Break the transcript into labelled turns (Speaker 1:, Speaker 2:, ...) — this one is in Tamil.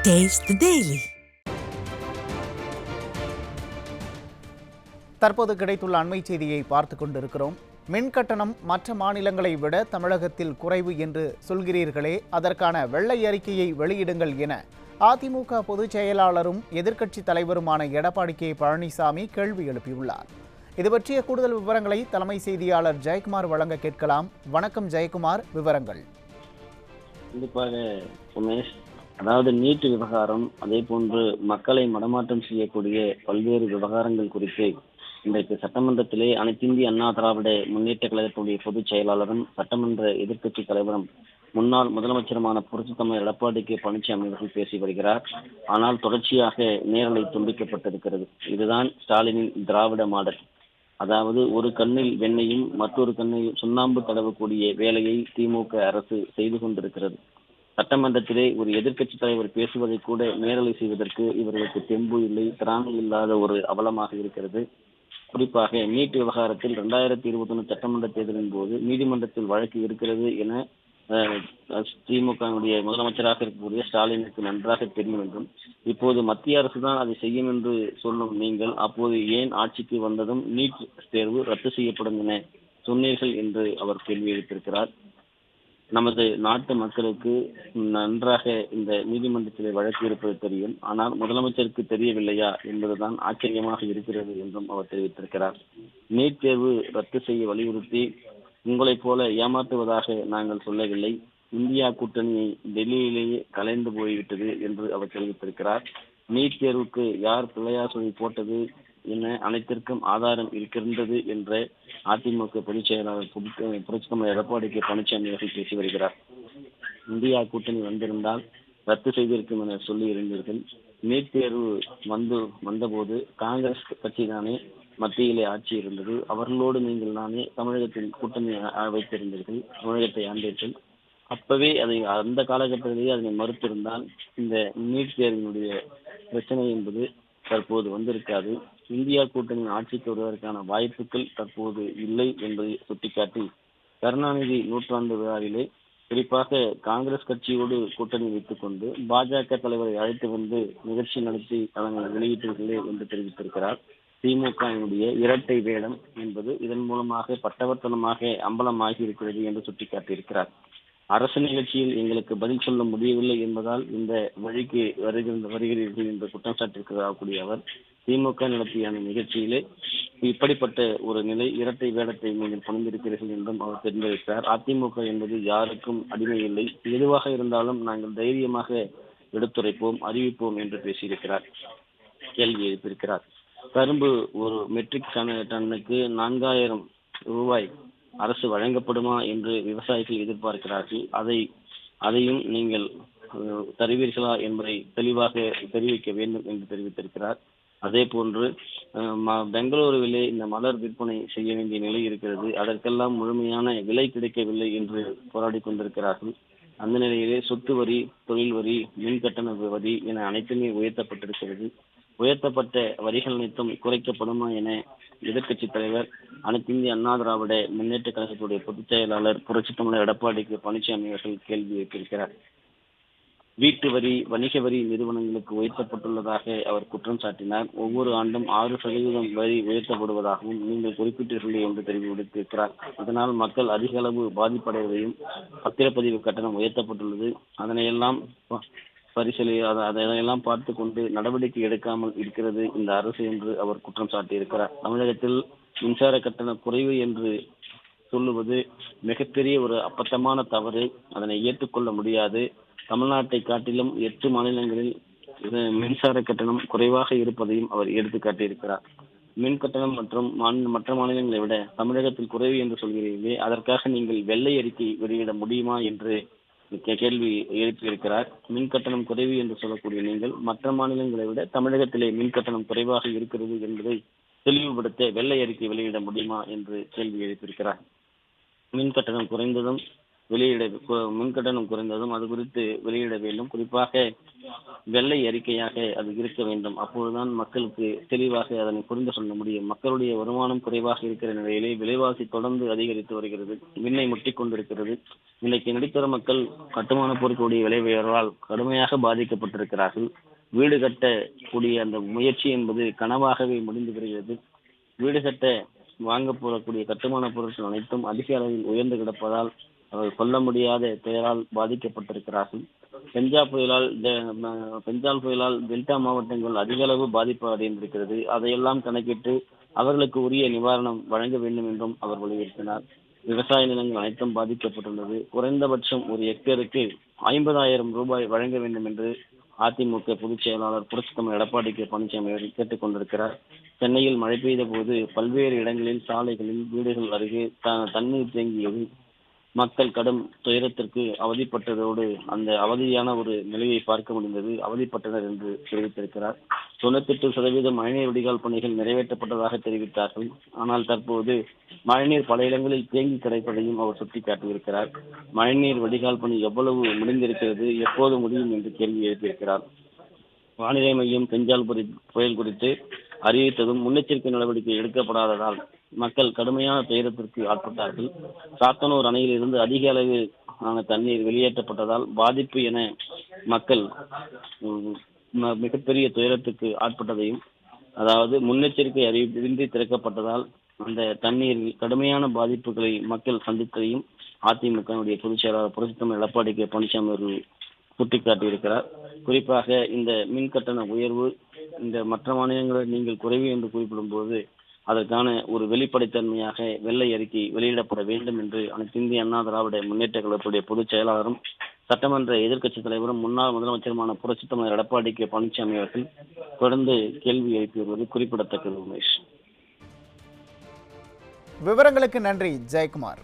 Speaker 1: Taste the Daily.
Speaker 2: தற்போது கிடைத்துள்ள அண்மை செய்தியை பார்த்து கொண்டிருக்கிறோம். மின் கட்டணம் மற்ற மாநிலங்களை விட தமிழகத்தில் குறைவு என்று சொல்கிறீர்களே, அதற்கான வெள்ளை அறிக்கையை வெளியிடுங்கள் என அதிமுக பொதுச் செயலாளரும் எதிர்க்கட்சித் தலைவருமான எடப்பாடி கே பழனிசாமி கேள்வி எழுப்பியுள்ளார். இது பற்றிய கூடுதல் விவரங்களை தலைமை செய்தியாளர் ஜெயக்குமார் வழங்க கேட்கலாம். வணக்கம் ஜெயக்குமார், விவரங்கள்.
Speaker 3: கண்டிப்பாக உமேஷ், அதாவது நீட் விவகாரம், அதே போன்று மக்களை மடமாற்றம் செய்யக்கூடிய பல்வேறு விவகாரங்கள் குறித்து இன்றைக்கு சட்டமன்றத்திலே அனைத்திந்திய அண்ணா திராவிட முன்னேற்ற கழகத்துடைய பொதுச் செயலாளரும் சட்டமன்ற எதிர்க்கட்சி தலைவரும் முன்னாள் முதலமைச்சருமான புரட்சித்தலைவர் எடப்பாடி கே பழனிசாமி அவர்கள் பேசி வருகிறார். ஆனால் தொடர்ச்சியாக நேரலை துண்டிக்கப்பட்டிருக்கிறது. இதுதான் ஸ்டாலினின் திராவிட மாடல். அதாவது ஒரு கண்ணில் வெண்ணையும் மற்றொரு கண்ணில் சுண்ணாம்பு தடவக்கூடிய வேலையை திமுக அரசு செய்து கொண்டிருக்கிறது. சட்டமன்றத்திலே ஒரு எதிர்க்கட்சி தலைவர் பேசுவதை கூட நேரலை செய்வதற்கு இவர்களுக்கு தெம்பு இல்லை, திராணி இல்லாத ஒரு அவலமாக இருக்கிறது. குறிப்பாக நீட் விவகாரத்தில் 2021 சட்டமன்ற தேர்தலின் போது நீதிமன்றத்தில் வழக்கு இருக்கிறது என திமுகவுடைய முதலமைச்சராக இருக்கக்கூடிய ஸ்டாலினுக்கு நன்றாக தெரியும் என்றும், இப்போது மத்திய அரசு தான் அதை செய்யும் என்று சொல்லும் நீங்கள் அப்போது ஏன் ஆட்சிக்கு வந்ததும் நீட் தேர்வு ரத்து செய்யப்படும் என சொன்னீர்கள் என்று அவர் கேள்வி எழுப்பியிருக்கிறார். நமது நாட்டு மக்களுக்கு நன்றாக இந்த நீதிமன்றத்தில் வழக்கு இருப்பது தெரியும், ஆனால் முதலமைச்சருக்கு தெரியவில்லையா என்பதுதான் ஆச்சரியமாக இருக்கிறது என்றும் அவர் தெரிவித்திருக்கிறார். நீட் தேர்வு ரத்து செய்ய வலியுறுத்தி உங்களைப் போல ஏமாற்றுவதாக நாங்கள் சொல்லவில்லை, இந்தியா கூட்டணியை டெல்லியிலேயே கலைந்து போய்விட்டது என்று அவர் தெரிவித்திருக்கிறார். நீட் தேர்வுக்கு யார் பிள்ளையார் சொல்லி போட்டது என அனைத்திற்கும் ஆதாரம் இருக்கின்றது என்ற அதிமுக பொதுச் செயலாளர் புரட்சித்தலைவர் எடப்பாடி கே பழனிசாமி அவர்கள் பேசி வருகிறார். இந்தியா கூட்டணி வந்திருந்தால் ரத்து செய்திருக்கும் என சொல்லி இருந்தீர்கள். நீட் தேர்வு வந்தபோது காங்கிரஸ் கட்சி தானே மத்தியிலே ஆட்சி இருந்தது, அவர்களோடு நீங்கள் தானே தமிழகத்தில் கூட்டணி வைத்திருந்தீர்கள், தமிழகத்தை ஆண்டீர்கள். அப்பவே அதை அந்த காலகட்டத்திலேயே அதனை மறுத்திருந்தால் இந்த நீட் தேர்வினுடைய பிரச்சனை என்பது தற்போது வந்திருக்காது. இந்தியா கூட்டணி ஆட்சிக்கு வருவதற்கான வாய்ப்புகள் தற்போது இல்லை என்பதை சுட்டிக்காட்டி, கருணாநிதி நூற்றாண்டு விழாவிலே குறிப்பாக காங்கிரஸ் கட்சியோடு கூட்டணி வைத்துக் கொண்டு பாஜக தலைவரை அழைத்து வந்து நிகழ்ச்சி நடத்தி அதனை வெளியிட்டீர்களே என்று தெரிவித்திருக்கிறார். திமுகவினுடைய இரட்டை வேடம் என்பது இதன் மூலமாக பட்டவர்த்தனமாக அம்பலமாகி இருக்கிறது என்று சுட்டிக்காட்டியிருக்கிறார். அரசு நிகழ்ச்சியில் எங்களுக்கு பதில் சொல்ல முடியவில்லை என்பதால் இந்த வழிக்கு வருகிறீர்கள் என்று குற்றம் சாட்டியிருக்கக்கூடிய அவர், திமுக நடத்திய நிகழ்ச்சியிலே இப்படிப்பட்ட ஒரு நிலை, இரட்டை வேடத்தை நீங்கள் புரிந்திருக்கிறீர்கள் என்றும் அவர் தெரிவித்தார். அதிமுக என்பது யாருக்கும் அடிமை இல்லை, எதுவாக இருந்தாலும் நாங்கள் தைரியமாக எடுத்துரைப்போம், அறிவிப்போம் என்று பேசியிருக்கிறார். கேள்வி எழுப்பியிருக்கிறார். கரும்பு ஒரு மெட்ரிக் டன்னுக்கு 4000 ரூபாய் அரசு வழங்கப்படுமா என்று விவசாயிகள் எதிர்பார்க்கிறார்கள். அதையும் நீங்கள் தருவீர்களா என்பதை தெளிவாக தெரிவிக்க வேண்டும் என்று தெரிவித்திருக்கிறார். அதே போன்று பெங்களூருவிலே இந்த மலர் விற்பனை செய்ய வேண்டிய நிலை இருக்கிறது, அதற்கெல்லாம் முழுமையான விலை கிடைக்கவில்லை என்று போராடி கொண்டிருக்கிறார்கள். அந்த நிலையிலே சொத்து வரி, தொழில் வரி, மின் கட்டண வரி என அனைத்துமே உயர்த்தப்பட்டிருக்கிறது. உயர்த்தப்பட்ட வரிகள் அனைத்தும் குறைக்கப்படுமா என எதிர்க்கட்சி தலைவர் அனைத்திந்திய அண்ணா திராவிட முன்னேற்ற கழகத்துடைய பொதுச் செயலாளர் புரட்சித்தலைவர் எடப்பாடி கே பழனிசாமி அவர்கள் கேள்வி எழுப்பியிருக்கிறார். வீட்டு வரி, வணிக வரி நிறுவனங்களுக்கு உயர்த்தப்பட்டுள்ளதாக அவர் குற்றம் சாட்டினார். ஒவ்வொரு ஆண்டும் 6% வரி உயர்த்தப்படுவதாகவும் நீங்கள் குறிப்பிட்டீர்களே என்று தெரிவித்திருக்கிறார். இதனால் மக்கள் அதிக அளவு பாதிப்படைவதையும், பத்திரப்பதிவு கட்டணம் உயர்த்தப்பட்டுள்ளது, அதனையெல்லாம் அதையெல்லாம் பார்த்து கொண்டு நடவடிக்கை எடுக்காமல் இருக்கிறது இந்த அரசு என்று அவர் குற்றம் சாட்டியிருக்கிறார். தமிழகத்தில் மின்சார கட்டண குறைவு என்று சொல்லுவது மிகப்பெரிய ஒரு அப்பட்டமான தவறு, அதனை ஏற்றுக்கொள்ள முடியாது. தமிழ்நாட்டை காட்டிலும் 8 மாநிலங்களில் மின்சார கட்டணம் குறைவாக இருப்பதையும் அவர் எடுத்து காட்டியிருக்கிறார். மின் கட்டணம் மற்றும் மற்ற மாநிலங்களை விட தமிழகத்தில் குறைவு என்று சொல்கிறீர்களே, அதற்காக நீங்கள் வெள்ளை அறிக்கை வெளியிட முடியுமா என்று கேள்வி எழுப்பியிருக்கிறார். மின் கட்டணம் குறைவு என்று சொல்லக்கூடிய நீங்கள் மற்ற மாநிலங்களை விட தமிழகத்திலே மின் கட்டணம் குறைவாக இருக்கிறது என்பதை தெளிவுபடுத்த வெள்ளை அறிக்கை வெளியிட முடியுமா என்று கேள்வி எழுப்பியிருக்கிறார். மின் கட்டணம் குறைந்ததும் மின்கட்டணம் குறைந்ததும் அது குறித்து வெளியிட வேண்டும். குறிப்பாக வெள்ளை அறிக்கையாக அது இருக்க வேண்டும். அப்பொழுதுதான் மக்களுக்கு தெளிவாக அதனை புரிந்து கொள்ள முடியும். மக்களுடைய வருமானம் குறைவாக இருக்கிற நிலையிலே விலைவாசி தொடர்ந்து அதிகரித்து வருகிறது, விண்ணை முட்டிக் கொண்டிருக்கிறது. இன்னைக்கு நடுத்தர மக்கள் கட்டுமான பொருட்களுடைய விலை உயர்வால் கடுமையாக பாதிக்கப்பட்டிருக்கிறார்கள். வீடு கட்டக்கூடிய அந்த முயற்சி என்பது கனவாகவே முடிந்து வருகிறது. வீடு கட்ட வாங்க போடக்கூடிய கட்டுமான பொருட்கள் அனைத்தும் அதிக அளவில் உயர்ந்து கிடப்பதால் அவர்கள் சொல்ல முடியாத பெயரால் பாதிக்கப்பட்டிருக்கிறார்கள். பெஞ்சால் புயலால் டெல்டா மாவட்டங்கள் அதிக அளவு பாதிப்பு அடைந்திருக்கிறது. அதையெல்லாம் கணக்கிட்டு அவர்களுக்கு உரிய நிவாரணம் வழங்க வேண்டும் என்றும் அவர் வலியுறுத்தினார். விவசாய நிலங்கள் அனைத்தும் பாதிக்கப்பட்டுள்ளது. குறைந்தபட்சம் ஒரு ஹெக்டேருக்கு 50,000 ரூபாய் வழங்க வேண்டும் என்று அதிமுக பொதுச் செயலாளர் புரட்சித்தலைவர் எடப்பாடி கே பழனிசாமி அவர்கள் கேட்டுக் கொண்டிருக்கிறார். சென்னையில் மழை பெய்த போது பல்வேறு இடங்களில் சாலைகளில் வீடுகள் அருகே தண்ணீர் தேங்கியது. மக்கள் கடும் துயரத்திற்கு அவதிப்பட்டதோடு அந்த அவதியான ஒரு நிலையை பார்க்க முடிந்தது. அவதிப்பட்டனர் என்று தெரிவித்திருக்கிறார். 98% மழைநீர் வடிகால் பணிகள் நிறைவேற்றப்பட்டதாக தெரிவித்தார்கள். ஆனால் தற்போது மழைநீர் பல இடங்களில் தேங்கி கிடைப்பதையும் அவர் சுட்டிக்காட்டியிருக்கிறார். மழைநீர் வடிகால் பணி எவ்வளவு முடிந்திருக்கிறது, எப்போது முடியும் என்று கேள்வி எழுப்பியிருக்கிறார். வானிலை மையம் பெஞ்சால் புயல் குறித்து அறிவித்ததும் முன்னெச்சரிக்கை நடவடிக்கை எடுக்கப்படாததால் மக்கள் கடுமையான துயரத்திற்கு ஆட்பட்டார்கள். சாத்தனூர் அணையில் இருந்து அதிக அளவிலான தண்ணீர் வெளியேற்றப்பட்டதால் பாதிப்பு என மக்கள் மிகப்பெரிய துயரத்துக்கு ஆட்பட்டதையும், அதாவது முன்னெச்சரிக்கை அறிவிப்பின்றி திறக்கப்பட்டதால் அந்த தண்ணீர் கடுமையான பாதிப்புகளை மக்கள் சந்தித்ததையும் அதிமுகவுடைய பொதுச் செயலாளர் புரட்சித்தலைவர் எடப்பாடி கே பழனிசாமி அவர்கள் சுட்டிக்காட்டியிருக்கிறார். குறிப்பாக இந்த மின் கட்டண உயர்வு இந்த மற்ற மாநிலங்களில் நீங்கள் குறைவு என்று குறிப்பிடும் போது அதற்கான ஒரு வெளிப்படைத்தன்மையாக வெள்ளை அறிக்கை வெளியிடப்பட வேண்டும் என்று அனைத்து இந்திய அண்ணா திராவிட முன்னேற்ற கழகத்துடைய பொதுச் செயலாளரும் சட்டமன்ற எதிர்க்கட்சித் தலைவரும் முன்னாள் முதலமைச்சருமான புரட்சித்தலைவர் எடப்பாடி கே பழனிசாமி அவர்கள் தொடர்ந்து கேள்வி எழுப்பி வருவது குறிப்பிடத்தக்கது. உமேஷ்,
Speaker 2: விவரங்களுக்கு நன்றி ஜெயக்குமார்.